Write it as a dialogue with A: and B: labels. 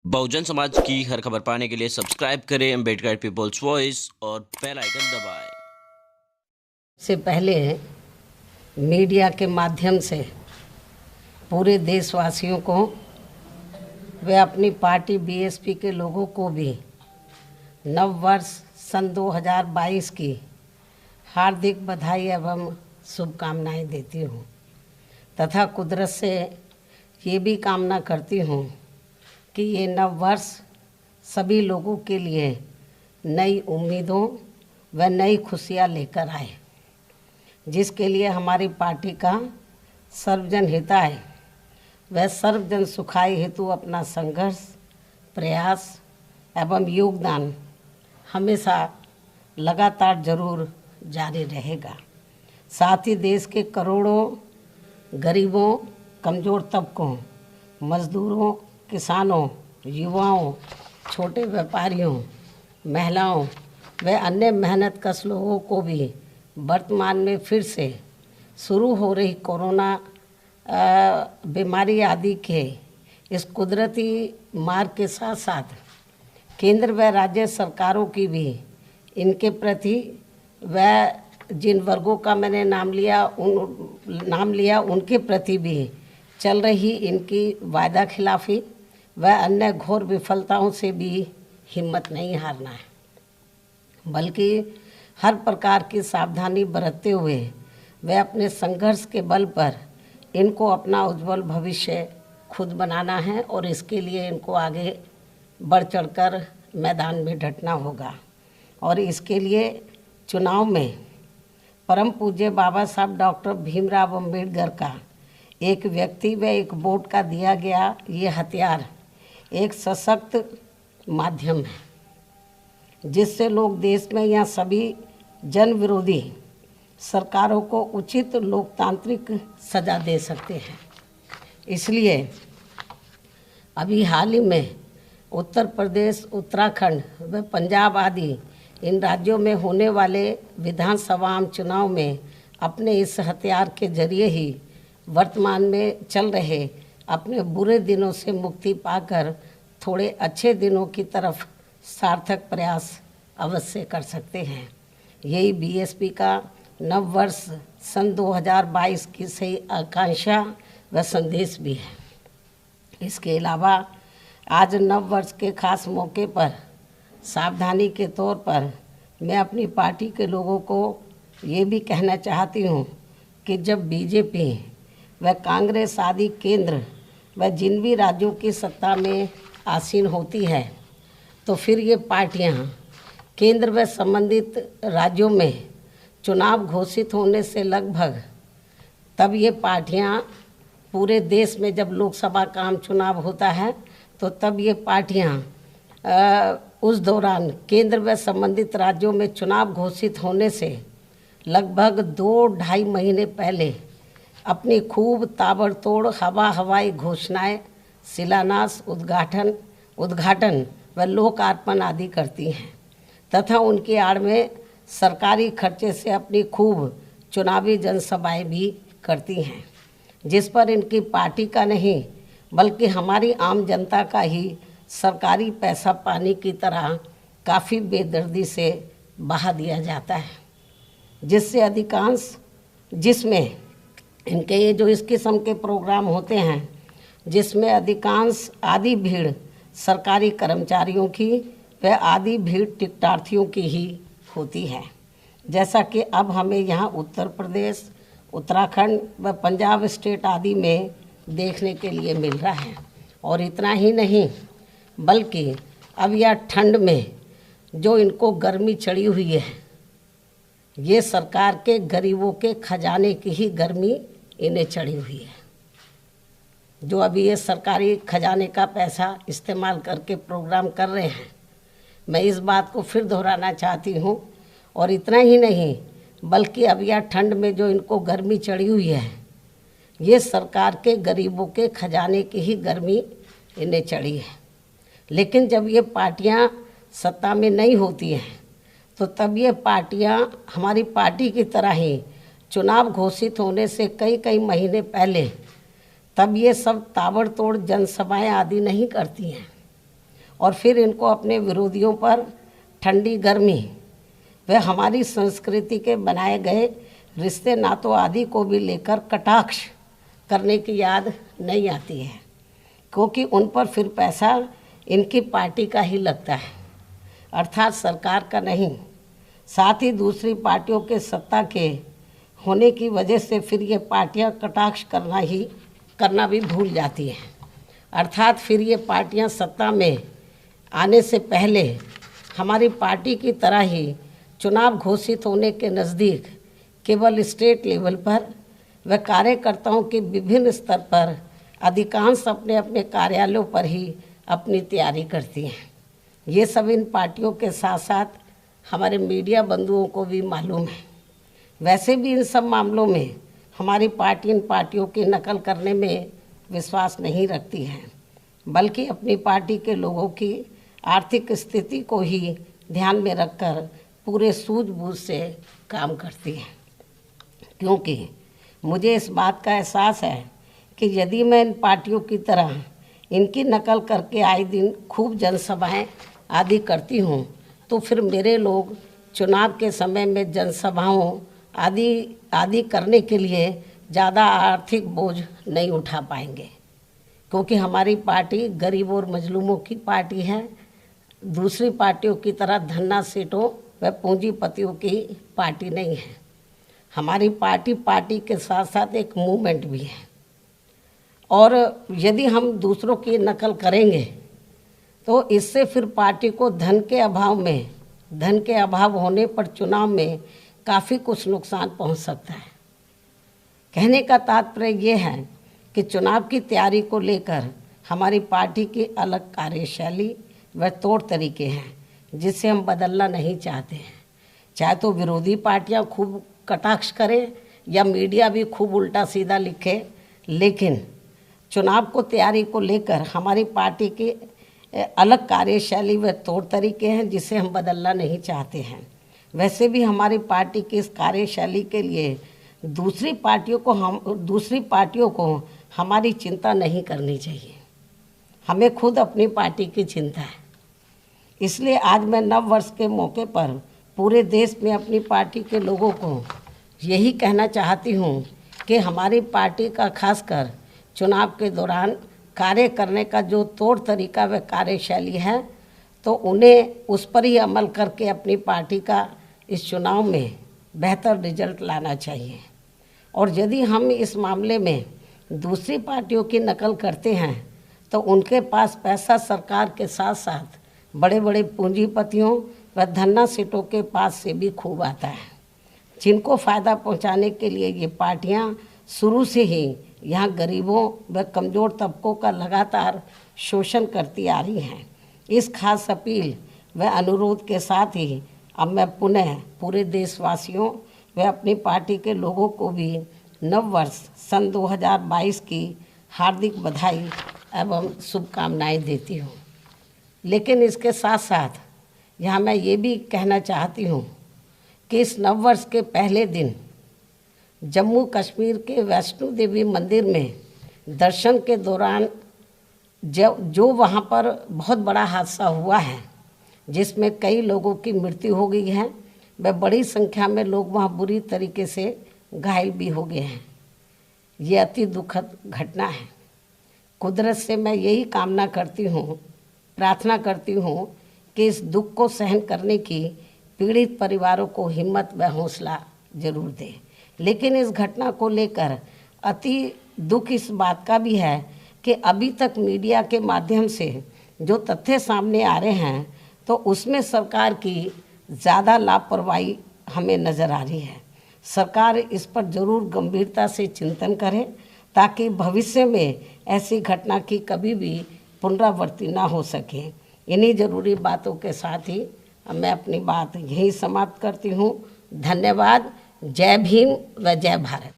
A: बहुजन समाज की हर खबर पाने के लिए सब्सक्राइब करें अम्बेडकर पीपल्स वॉइस और बेल आइकन दबाएं।
B: से पहले मीडिया के माध्यम से पूरे देशवासियों को वे अपनी पार्टी बीएसपी के लोगों को भी नव वर्ष सन 2022 की हार्दिक बधाई एवं शुभकामनाएं देती हूँ तथा कुदरत से ये भी कामना करती हूँ कि ये नव वर्ष सभी लोगों के लिए नई उम्मीदों व नई खुशियाँ लेकर आए, जिसके लिए हमारी पार्टी का सर्वजन हिताय व सर्वजन सुखाय हेतु अपना संघर्ष, प्रयास एवं योगदान हमेशा लगातार जरूर जारी रहेगा। साथ ही देश के करोड़ों गरीबों, कमज़ोर तबकों, मजदूरों, किसानों, युवाओं, छोटे व्यापारियों, महिलाओं व अन्य मेहनतकश लोगों को भी वर्तमान में फिर से शुरू हो रही कोरोना बीमारी आदि के इस कुदरती मार के साथ साथ केंद्र व राज्य सरकारों की भी इनके प्रति व जिन वर्गों का मैंने नाम लिया उनके प्रति भी चल रही इनकी वायदा खिलाफी व अन्य घोर विफलताओं से भी हिम्मत नहीं हारना है, बल्कि हर प्रकार की सावधानी बरतते हुए वे अपने संघर्ष के बल पर इनको अपना उज्जवल भविष्य खुद बनाना है और इसके लिए इनको आगे बढ़ चढ़कर मैदान में डटना होगा। और इसके लिए चुनाव में परम पूज्य बाबा साहब डॉक्टर भीमराव अम्बेडकर का एक व्यक्ति व एक वोट का दिया गया ये हथियार एक सशक्त माध्यम है, जिससे लोग देश में या सभी जन विरोधी सरकारों को उचित लोकतांत्रिक सजा दे सकते हैं। इसलिए अभी हाल ही में उत्तर प्रदेश, उत्तराखंड व पंजाब आदि इन राज्यों में होने वाले विधानसभा आम चुनाव में अपने इस हथियार के जरिए ही वर्तमान में चल रहे अपने बुरे दिनों से मुक्ति पाकर थोड़े अच्छे दिनों की तरफ सार्थक प्रयास अवश्य कर सकते हैं। यही बीएसपी का नव वर्ष सन 2022 की सही आकांक्षा व संदेश भी है। इसके अलावा आज नव वर्ष के खास मौके पर सावधानी के तौर पर मैं अपनी पार्टी के लोगों को ये भी कहना चाहती हूँ कि जब बीजेपी व कांग्रेस आदि केंद्र व जिन भी राज्यों की सत्ता में आसीन होती है तो फिर ये पार्टियाँ केंद्र व संबंधित राज्यों में चुनाव घोषित होने से लगभग तब ये पार्टियाँ पूरे देश में जब लोकसभा का आम चुनाव होता है तो तब ये पार्टियाँ उस दौरान केंद्र व संबंधित राज्यों में चुनाव घोषित होने से लगभग 2-2.5 महीने पहले अपनी खूब ताबड़तोड़ हवाई घोषणाएं, शिलान्यास, उद्घाटन व लोकार्पण आदि करती हैं तथा उनकी आड़ में सरकारी खर्चे से अपनी खूब चुनावी जनसभाएं भी करती हैं, जिस पर इनकी पार्टी का नहीं बल्कि हमारी आम जनता का ही सरकारी पैसा पानी की तरह काफ़ी बेदर्दी से बहा दिया जाता है, जिसमें इनके ये जो इस किस्म के प्रोग्राम होते हैं जिसमें अधिकांश आधी भीड़ सरकारी कर्मचारियों की व आधी भीड़ टिकटार्थियों की ही होती है, जैसा कि अब हमें यहाँ उत्तर प्रदेश, उत्तराखंड व पंजाब स्टेट आदि में देखने के लिए मिल रहा है। और इतना ही नहीं बल्कि अब यह ठंड में जो इनको गर्मी चढ़ी हुई है, ये सरकार के गरीबों के खजाने की ही गर्मी इन्हें चढ़ी हुई है, जो अभी ये सरकारी खजाने का पैसा इस्तेमाल करके प्रोग्राम कर रहे हैं। मैं इस बात को फिर दोहराना चाहती हूँ। और इतना ही नहीं बल्कि अब यह ठंड में जो इनको गर्मी चढ़ी हुई है, ये सरकार के गरीबों के खजाने की ही गर्मी इन्हें चढ़ी है। लेकिन जब ये पार्टियाँ सत्ता में नहीं होती हैं तो तब ये पार्टियाँ हमारी पार्टी की तरह ही चुनाव घोषित होने से कई महीने पहले तब ये सब ताबड़तोड़ जनसभाएं आदि नहीं करती हैं, और फिर इनको अपने विरोधियों पर ठंडी गर्मी व हमारी संस्कृति के बनाए गए रिश्ते नातों आदि को भी लेकर कटाक्ष करने की याद नहीं आती है, क्योंकि उन पर फिर पैसा इनकी पार्टी का ही लगता है, अर्थात सरकार का नहीं। साथ ही दूसरी पार्टियों के सत्ता के होने की वजह से फिर ये पार्टियां कटाक्ष करना भी भूल जाती हैं, अर्थात फिर ये पार्टियां सत्ता में आने से पहले हमारी पार्टी की तरह ही चुनाव घोषित होने के नज़दीक केवल स्टेट लेवल पर व कार्यकर्ताओं के विभिन्न स्तर पर अधिकांश अपने अपने कार्यालयों पर ही अपनी तैयारी करती हैं। ये सब इन पार्टियों के साथ साथ हमारे मीडिया बंधुओं को भी मालूम है। वैसे भी इन सब मामलों में हमारी पार्टी इन पार्टियों की नकल करने में विश्वास नहीं रखती है, बल्कि अपनी पार्टी के लोगों की आर्थिक स्थिति को ही ध्यान में रखकर पूरे सूझबूझ से काम करती है। क्योंकि मुझे इस बात का एहसास है कि यदि मैं इन पार्टियों की तरह इनकी नकल करके आए दिन खूब जनसभाएं आदि करती हूँ, तो फिर मेरे लोग चुनाव के समय में जनसभाओं आदि करने के लिए ज़्यादा आर्थिक बोझ नहीं उठा पाएंगे, क्योंकि हमारी पार्टी गरीब और मजलूमों की पार्टी है। दूसरी पार्टियों की तरह धन्ना सेठों व पूंजीपतियों की पार्टी नहीं है। हमारी पार्टी के साथ साथ एक मूवमेंट भी है, और यदि हम दूसरों की नकल करेंगे तो इससे फिर पार्टी को धन के अभाव होने पर चुनाव में काफ़ी कुछ नुकसान पहुंच सकता है। कहने का तात्पर्य ये है कि चुनाव की तैयारी को लेकर हमारी पार्टी की अलग कार्यशैली व तौर तरीके हैं, जिसे हम बदलना नहीं चाहते हैं। चाहे तो विरोधी पार्टियां खूब कटाक्ष करें या मीडिया भी खूब उल्टा सीधा लिखे, लेकिन चुनाव को तैयारी को लेकर हमारी पार्टी की अलग कार्यशैली व तौर तरीके हैं, जिसे हम बदलना नहीं चाहते हैं। वैसे भी हमारी पार्टी की इस कार्यशैली के लिए दूसरी पार्टियों को हमारी चिंता नहीं करनी चाहिए। हमें खुद अपनी पार्टी की चिंता है। इसलिए आज मैं नव वर्ष के मौके पर पूरे देश में अपनी पार्टी के लोगों को यही कहना चाहती हूँ कि हमारी पार्टी का खासकर चुनाव के दौरान कार्य करने का जो तौर तरीका व कार्यशैली है, तो उन्हें उस पर ही अमल करके अपनी पार्टी का इस चुनाव में बेहतर रिजल्ट लाना चाहिए। और यदि हम इस मामले में दूसरी पार्टियों की नकल करते हैं तो उनके पास पैसा सरकार के साथ साथ बड़े बड़े पूंजीपतियों व धन्ना सेठों के पास से भी खूब आता है, जिनको फ़ायदा पहुंचाने के लिए ये पार्टियां शुरू से ही यहाँ गरीबों व कमज़ोर तबकों का लगातार शोषण करती आ रही हैं। इस खास अपील व अनुरोध के साथ ही अब मैं पुनः पूरे देशवासियों व अपनी पार्टी के लोगों को भी नव वर्ष सन 2022 की हार्दिक बधाई एवं शुभकामनाएं देती हूँ। लेकिन इसके साथ साथ यहाँ मैं ये भी कहना चाहती हूँ कि इस नव वर्ष के पहले दिन जम्मू कश्मीर के वैष्णो देवी मंदिर में दर्शन के दौरान जो वहाँ पर बहुत बड़ा हादसा हुआ है, जिसमें कई लोगों की मृत्यु हो गई है व बड़ी संख्या में लोग वहाँ बुरी तरीके से घायल भी हो गए हैं। ये अति दुखद घटना है। कुदरत से मैं यही कामना करती हूँ, प्रार्थना करती हूँ कि इस दुख को सहन करने की पीड़ित परिवारों को हिम्मत व हौसला जरूर दे। लेकिन इस घटना को लेकर अति दुख इस बात का भी है कि अभी तक मीडिया के माध्यम से जो तथ्य सामने आ रहे हैं, तो उसमें सरकार की ज़्यादा लापरवाही हमें नज़र आ रही है। सरकार इस पर ज़रूर गंभीरता से चिंतन करे, ताकि भविष्य में ऐसी घटना की कभी भी पुनरावृत्ति ना हो सके। इन्हीं ज़रूरी बातों के साथ ही मैं अपनी बात यहीं समाप्त करती हूँ। धन्यवाद। जय भीम व जय भारत।